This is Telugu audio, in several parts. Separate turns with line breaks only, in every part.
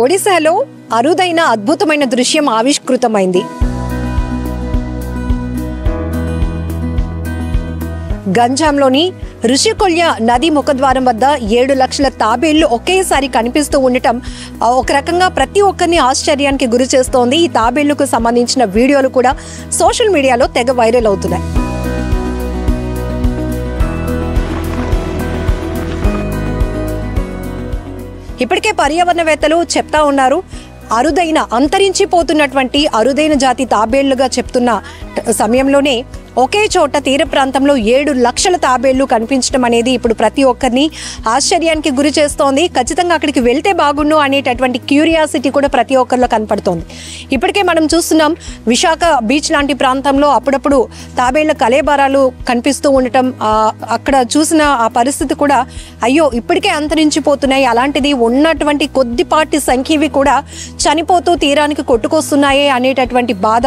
ఒడిశాలో అరుదైన అద్భుతమైన దృశ్యం ఆవిష్కృతమైంది. గంజాంలోని ఋషికొల్య నది ముఖద్వారం వద్ద 7 లక్షల తాబేళ్లు ఒకేసారి కనిపిస్తూ ఉండటం ఒక రకంగా ప్రతి ఒక్కరిని ఆశ్చర్యానికి గురి చేస్తోంది. ఈ తాబేళ్లకు సంబంధించిన వీడియోలు కూడా సోషల్ మీడియాలో తెగ వైరల్ అవుతున్నాయి. ఇప్పటికే పర్యావరణవేత్తలు చెప్తా ఉన్నారు, అంతరించిపోతున్నటువంటి అరుదైన జాతి తాబేళ్లుగా చెప్తున్న సమయంలోనే ఒకే చోట తీర ప్రాంతంలో 7 లక్షల తాబేళ్లు కనిపించడం అనేది ఇప్పుడు ప్రతి ఒక్కరిని ఆశ్చర్యానికి గురి చేస్తోంది. ఖచ్చితంగా అక్కడికి వెళ్తే బాగుండు అనేటటువంటి క్యూరియాసిటీ కూడా ప్రతి ఒక్కరిలో కనపడుతోంది. ఇప్పటికే మనం చూస్తున్నాం, విశాఖ బీచ్ లాంటి ప్రాంతంలో అప్పుడప్పుడు తాబేళ్ల కలేబరాలు కనిపిస్తూ ఉండటం, అక్కడ చూసిన ఆ పరిస్థితి కూడా అయ్యో ఇప్పటికే అంతరించిపోతున్నాయి, అలాంటిది ఉన్నటువంటి కొద్దిపాటి సంఖ్యవి కూడా చనిపోతూ తీరానికి కొట్టుకొస్తున్నాయే అనేటటువంటి బాధ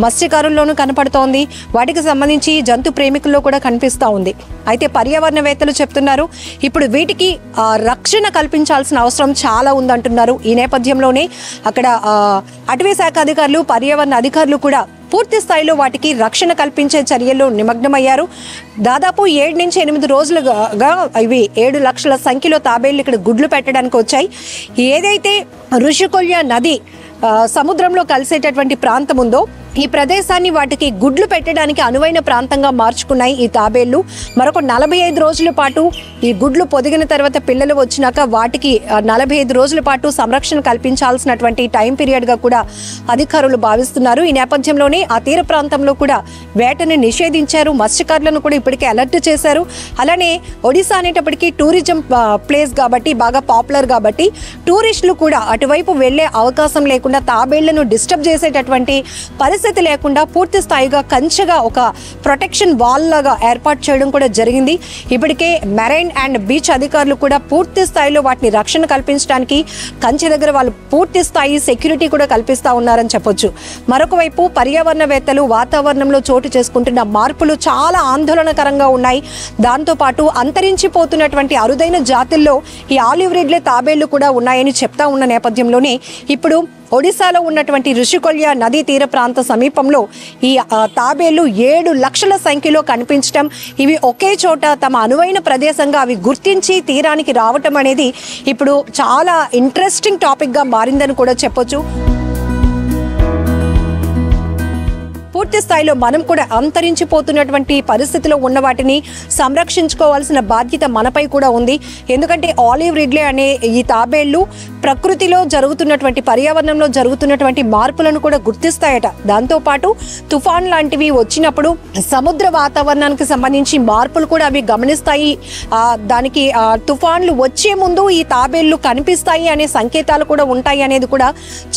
మత్స్యకారుల్లోనూ కనపడుతోంది. వాటికి సంబంధించి జంతు ప్రేమికుల్లో కూడా కనిపిస్తూ ఉంది. అయితే పర్యావరణవేత్తలు చెప్తున్నారు, ఇప్పుడు వీటికి రక్షణ కల్పించాల్సిన అవసరం చాలా ఉందంటున్నారు. ఈ నేపథ్యంలోనే అక్కడ అటవీ శాఖ అధికారులు, పర్యావరణ అధికారులు కూడా పూర్తి స్థాయిలో వాటికి రక్షణ కల్పించే చర్యల్లో నిమగ్నమయ్యారు. దాదాపు 7 నుంచి 8 రోజులుగా ఇవి 7 లక్షల సంఖ్యలో తాబేళ్లు ఇక్కడ గుడ్లు పెట్టడానికి వచ్చాయి. ఏదైతే ఋషికొల్య నది సముద్రంలో కలిసేటటువంటి ప్రాంతం ఉందో ఈ ప్రదేశాన్ని వాటికి గుడ్లు పెట్టడానికి అనువైన ప్రాంతంగా మార్చుకున్నాయి ఈ తాబేళ్లు. మరొక 45 రోజుల పాటు ఈ గుడ్లు పొదిగిన తర్వాత పిల్లలు వచ్చినాక వాటికి 45 రోజుల పాటు సంరక్షణ కల్పించాల్సినటువంటి టైం పీరియడ్గా కూడా అధికారులు భావిస్తున్నారు. ఈ నేపథ్యంలోనే ఆ తీర ప్రాంతంలో కూడా వేటని నిషేధించారు. మత్స్యకారులను కూడా ఇప్పటికే అలర్ట్ చేశారు. అలానే ఒడిశా అనేటప్పటికీ టూరిజం ప్లేస్ కాబట్టి, బాగా పాపులర్ కాబట్టి టూరిస్టులు కూడా అటువైపు వెళ్లే అవకాశం లేకుండా, తాబేళ్లను డిస్టర్బ్ చేసేటటువంటి పరిస్థితి లేకుండా పూర్తి స్థాయిగా కంచెగా ఒక ప్రొటెక్షన్ వాల్ లాగా ఏర్పాటు చేయడం కూడా జరిగింది. ఇప్పటికే మెరైన్ అండ్ బీచ్ అధికారులు కూడా పూర్తి స్థాయిలో వాటిని రక్షణ కల్పించడానికి కంచె దగ్గర వాళ్ళు పూర్తి స్థాయి సెక్యూరిటీ కూడా కల్పిస్తూ ఉన్నారని చెప్పొచ్చు. మరొక వైపు పర్యావరణవేత్తలు వాతావరణంలో చోటు చేసుకుంటున్న మార్పులు చాలా ఆందోళనకరంగా ఉన్నాయి. దాంతోపాటు అంతరించిపోతున్నటువంటి అరుదైన జాతుల్లో ఈ ఆలివ్ రిడ్లే తాబేళ్లు కూడా ఉన్నాయని చెప్తా ఉన్న నేపథ్యంలోనే ఇప్పుడు ఒడిశాలో ఉన్నటువంటి ఋషికొల్య నదీ తీర ప్రాంత సమీపంలో ఈ తాబేళ్లు 7 లక్షల సంఖ్యలో కనిపించడం, ఇవి ఒకే చోట తమ అనువైన ప్రదేశంగా అవి గుర్తించి తీరానికి రావటం అనేది ఇప్పుడు చాలా ఇంట్రెస్టింగ్ టాపిక్గా మారిందని కూడా చెప్పొచ్చు. పూర్తి స్థాయిలో మనం కూడా అంతరించిపోతున్నటువంటి పరిస్థితిలో ఉన్న వాటిని సంరక్షించుకోవాల్సిన బాధ్యత మనపై కూడా ఉంది. ఎందుకంటే ఆలివ్ రిడ్లే అనే ఈ తాబేళ్లు ప్రకృతిలో జరుగుతున్నటువంటి, పర్యావరణంలో జరుగుతున్నటువంటి మార్పులను కూడా గుర్తిస్తాయట. దాంతోపాటు తుఫాన్ లాంటివి వచ్చినప్పుడు సముద్ర వాతావరణానికి సంబంధించి మార్పులు కూడా అవి గమనిస్తాయి. దానికి తుఫాన్లు వచ్చే ముందు ఈ తాబేళ్లు కనిపిస్తాయి అనే సంకేతాలు కూడా ఉంటాయి అనేది కూడా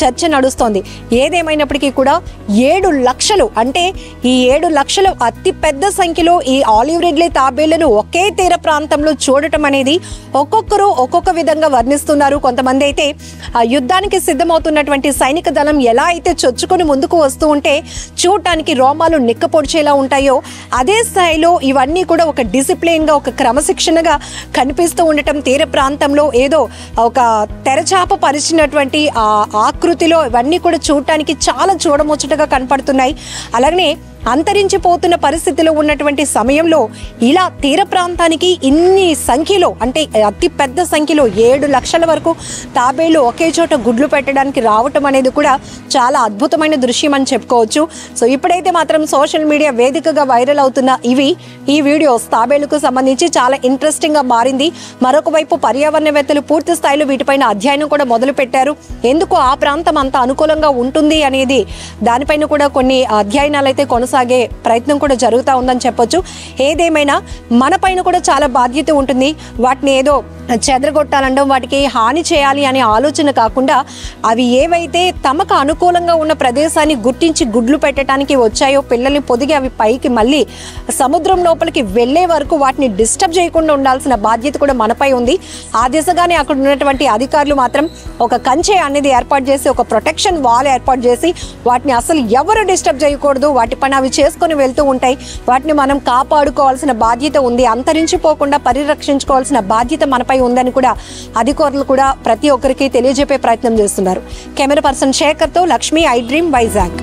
చర్చ నడుస్తోంది. ఏదేమైనప్పటికీ కూడా 7 లక్షలు అంటే ఈ 7 లక్షలు అతి పెద్ద సంఖ్యలో ఈ ఆలివ్ రిడ్లే తాబేళ్లను ఒకే తీర ప్రాంతంలో చూడటం అనేది ఒక్కొక్కరు ఒక్కొక్క విధంగా వర్ణిస్తున్నారు. కొంతమంది అయితే యుద్ధానికి సిద్ధమవుతున్నటువంటి సైనిక దళం ఎలా అయితే చొచ్చుకొని ముందుకు వస్తూ ఉంటే చూడటానికి రోమాలు నిక్కపొడిచేలా ఉంటాయో అదే స్థాయిలో ఇవన్నీ కూడా ఒక డిసిప్లిన్గా, ఒక క్రమశిక్షణగా కనిపిస్తూ ఉండటం, తీర ప్రాంతంలో ఏదో ఒక తెరచాప పరిచినటువంటి ఆకృతిలో ఇవన్నీ కూడా చూడటానికి చాలా చూడముచ్చటగా కనపడుతున్నాయి. అలాగనే అంతరించిపోతున్న పరిస్థితిలో ఉన్నటువంటి సమయంలో ఇలా తీర ప్రాంతానికి ఇన్ని సంఖ్యలో, అంటే అతి పెద్ద సంఖ్యలో 7 లక్షల వరకు తాబేళ్లు ఒకే చోట గుడ్లు పెట్టడానికి రావటం అనేది కూడా చాలా అద్భుతమైన దృశ్యం అని చెప్పుకోవచ్చు. సో ఇప్పుడైతే మాత్రం సోషల్ మీడియా వేదికగా వైరల్ అవుతున్న ఈ వీడియోస్ తాబేళ్లకు సంబంధించి చాలా ఇంట్రెస్టింగ్గా మారింది. మరొక వైపు పర్యావరణవేత్తలు పూర్తి స్థాయిలో వీటిపైన అధ్యయనం కూడా మొదలు పెట్టారు. ఎందుకు ఆ ప్రాంతం అంత అనుకూలంగా ఉంటుంది అనేది దానిపైన కూడా కొన్ని అధ్యయనాలు అయితే కొనసాగే ప్రయత్నం కూడా జరుగుతూ ఉందని చెప్పొచ్చు. ఏదేమైనా మన పైన కూడా చాలా బాధ్యత ఉంటుంది. వాటిని ఏదో చెదరగొట్టాలండం, వాటికి హాని చేయాలి అనే ఆలోచన కాకుండా అవి ఏవైతే తమకు అనుకూలంగా ఉన్న ప్రదేశాన్ని గుర్తించి గుడ్లు పెట్టడానికి వచ్చాయో పిల్లల్ని పొదిగి అవి పైకి మళ్ళీ సముద్రం లోపలికి వెళ్లే వరకు వాటిని డిస్టర్బ్ చేయకుండా ఉండాల్సిన బాధ్యత కూడా మనపై ఉంది. ఆ దిశగానే అక్కడ ఉన్నటువంటి అధికారులు మాత్రం ఒక కంచె అనేది ఏర్పాటు చేసి, ఒక ప్రొటెక్షన్ వాల్ ఏర్పాటు చేసి వాటిని అసలు ఎవరు డిస్టర్బ్ చేయకూడదు, వాటి పైన అవి చేసుకొని వెళ్తూ ఉంటాయి. వాటిని మనం కాపాడుకోవాల్సిన బాధ్యత ఉంది, అంతరించిపోకుండా పరిరక్షించుకోవాల్సిన బాధ్యత మనపై ఉందని కూడా అధికారులు కూడా ప్రతి ఒక్కరికి తెలియజెప్పే ప్రయత్నం చేస్తున్నారు. కెమెరా పర్సన్ శేఖర్తో లక్ష్మి, ఐ డ్రీమ్, వైజాగ్.